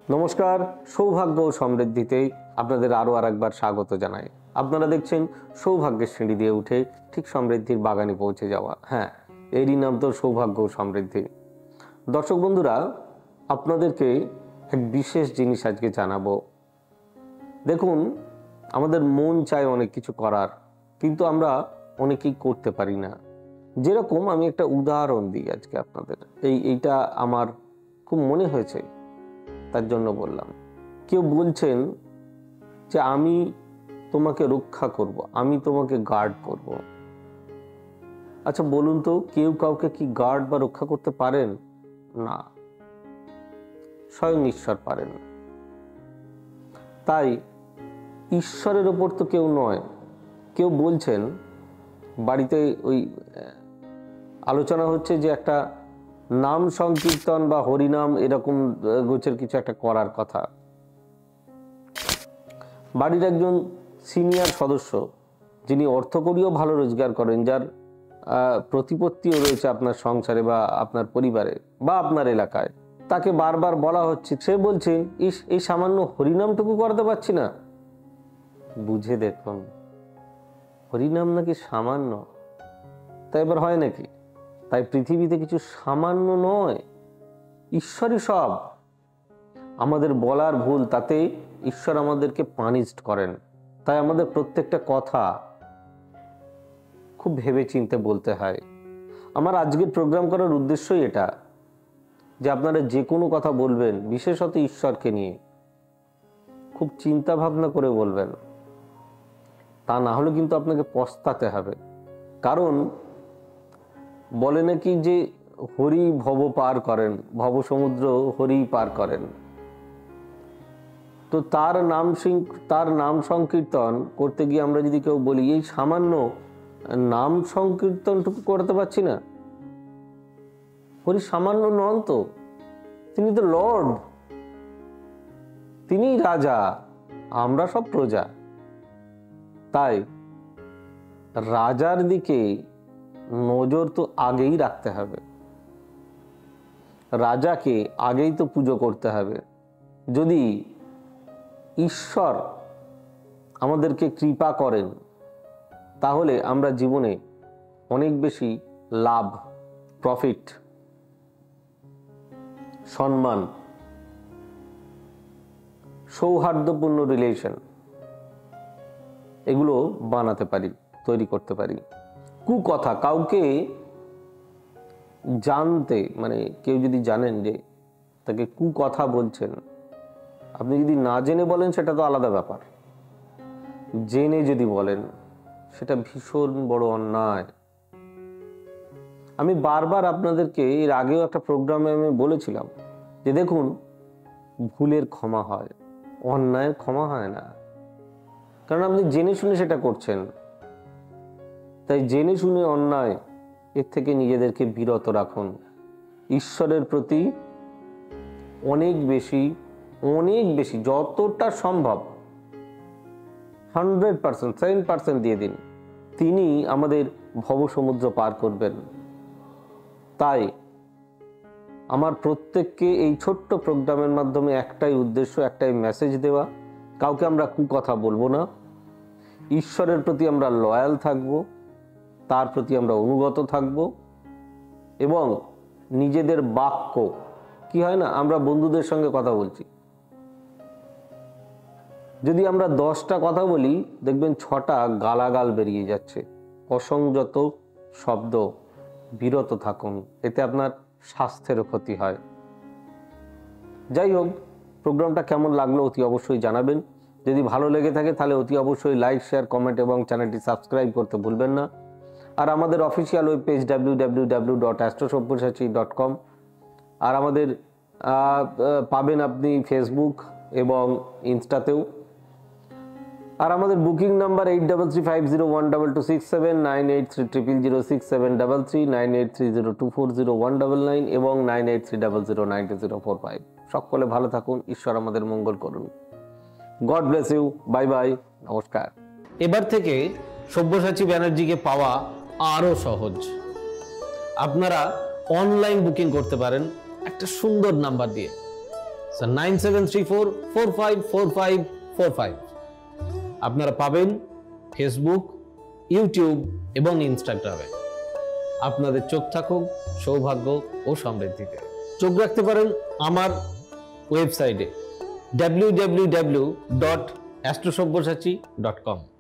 নমস্কার, সৌভাগ্য ও সমৃদ্ধিতে আপনাদের আরও আরেকবার স্বাগত জানাই। আপনারা দেখছেন সৌভাগ্যের সিঁড়ি দিয়ে উঠে ঠিক সমৃদ্ধির বাগানে পৌঁছে যাওয়া। হ্যাঁ, এরই নাম তো সৌভাগ্য ও সমৃদ্ধি। দর্শক বন্ধুরা, আপনাদেরকে এক বিশেষ জিনিস আজকে জানাবো। দেখুন, আমাদের মন চায় অনেক কিছু করার, কিন্তু আমরা অনেকেই করতে পারি না। যেরকম আমি একটা উদাহরণ দিই আজকে আপনাদের, এইটা আমার খুব মনে হয়েছে, তার জন্য বললাম। কেউ বলছেন যে আমি তোমাকে রক্ষা করব, আমি তোমাকে গার্ড করব। আচ্ছা বলুন তো, কেউ কাউকে কি গার্ড বা রক্ষা করতে পারেন? না, স্বয়ং ঈশ্বর পারেন। তাই ঈশ্বরের ওপর তো কেউ নয়। কেউ বলছেন, বাড়িতে ওই আলোচনা হচ্ছে যে একটা নাম সংকীর্তন বা হরিনাম এরকম গোছের কিছু একটা করার কথা। বাড়ির একজন সিনিয়র সদস্য, যিনি অর্থকরীও ভালো রোজগার করেন, যার প্রতিপত্তিও রয়েছে আপনার সংসারে বা আপনার পরিবারে বা আপনার এলাকায়, তাকে বারবার বলা হচ্ছে, সে বলছেন এই সামান্য হরিনামটুকু করতে পারছি না। বুঝে দেখুন, হরিনাম নাকি সামান্য? তাই এবার হয় নাকি? তাই পৃথিবীতে কিছু সামান্য নয়, ঈশ্বরই সব। আমাদের বলার ভুল, তাতে ঈশ্বর আমাদেরকে পানিশড করেন। তাই আমাদের প্রত্যেকটা কথা খুব ভেবে চিন্তে বলতে হয়। আমার আজকের প্রোগ্রাম করার উদ্দেশ্যই এটা, যে আপনারা যে কোনো কথা বলবেন, বিশেষত ঈশ্বরকে নিয়ে খুব চিন্তা ভাবনা করে বলবেন। তা না হলে কিন্তু আপনাকে পস্তাতে হবে। কারণ বলে নাকি যে হরি ভব পার করেন, ভব সমুদ্র হরি পার করেন। তো তার নাম সংকীর্তন করতে গিয়ে আমরা যদি কেউ বলি এই সামান্য নাম সংকীর্তনটুকু করতে পারছি না, হরি সামান্য নন তো, তিনি তো লর্ড, তিনিই রাজা, আমরা সব প্রজা। তাই রাজার দিকে নজর তো আগেই রাখতে হবে, রাজাকে আগেই তো পুজো করতে হবে। যদি ঈশ্বর আমাদেরকে কৃপা করেন, তাহলে আমরা জীবনে অনেক বেশি লাভ, প্রফিট, সম্মান, সৌহার্দ্যপূর্ণ রিলেশন এগুলো বানাতে পারি, তৈরি করতে পারি। কুকথা কাউকে জানতে, মানে কেউ যদি জানেন যে তাকে কুকথা বলছেন, আপনি যদি না জেনে বলেন সেটা তো আলাদা ব্যাপার, জেনে যদি বলেন সেটা ভীষণ বড় অন্যায়। আমি বারবার আপনাদেরকে এর আগেও একটা প্রোগ্রামে আমি বলেছিলাম যে দেখুন, ভুলের ক্ষমা হয়, অন্যায়ের ক্ষমা হয় না। কারণ আপনি জেনে শুনে সেটা করছেন। তাই জেনে শুনে অন্যায়, এর থেকে নিজেদেরকে বিরত রাখুন। ঈশ্বরের প্রতি অনেক বেশি যতটা সম্ভব 100%, 10% দিয়ে দিন, তিনি আমাদের ভবসমুদ্র পার করবেন। তাই আমার প্রত্যেককে এই ছোট্ট প্রোগ্রামের মাধ্যমে একটাই উদ্দেশ্য, একটাই মেসেজ দেওয়া, কাউকে আমরা কুকথা বলবো না, ঈশ্বরের প্রতি আমরা লয়াল থাকব, তার প্রতি আমরা অনুগত থাকব, এবং নিজেদের বাক্য, কি হয় না, আমরা বন্ধুদের সঙ্গে কথা বলছি, যদি আমরা 10টা কথা বলি, দেখবেন 6টা গালাগাল বেরিয়ে যাচ্ছে, অসংযত শব্দ। বিরত থাকুন, এতে আপনার স্বাস্থ্যেরও ক্ষতি হয়। যাই হোক, প্রোগ্রামটা কেমন লাগলো অতি অবশ্যই জানাবেন। যদি ভালো লেগে থাকে তাহলে অতি অবশ্যই লাইক, শেয়ার, কমেন্ট এবং চ্যানেলটি সাবস্ক্রাইব করতে ভুলবেন না। আর আমাদের অফিসিয়াল ওয়েব পেজ www.astrosaব্যসাচী.com, আর আমাদের পাবেন আপনি ফেসবুক এবং ইনস্টাতেও। আর আমাদের বুকিং নাম্বার 8335012267, 9830006733, 9830240199 এবং 9830092045। সকলে ভালো থাকুন, ঈশ্বর আমাদের মঙ্গল করুন। God bless you, bye bye, নমস্কার। এবার থেকে সব্যসাচী ব্যানার্জিকে পাওয়া আরো সহজ। আপনারা অনলাইন বুকিং করতে পারেন একটা সুন্দর নাম্বার দিয়ে, 9734454545। আপনারা পাবেন ফেসবুক, ইউটিউব এবং ইনস্টাগ্রামে। আপনাদের চোখ থাকুক সৌভাগ্য ও সমৃদ্ধিতে। চোখ রাখতে পারেন আমার ওয়েবসাইটে www.astrosavysachi.com।